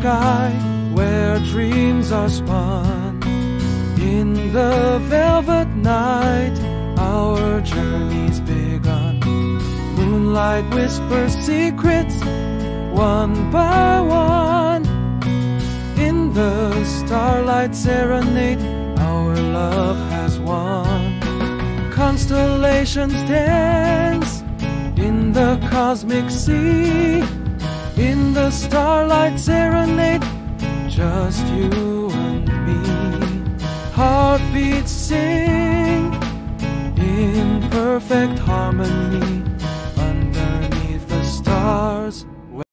sky where dreams are spun. In the velvet night, our journey's begun. Moonlight whispers secrets one by one. In the starlight serenade, our love has won. Constellations dance in the cosmic sea. In the starlight serenade, just you and me. Heartbeats sing in perfect harmony.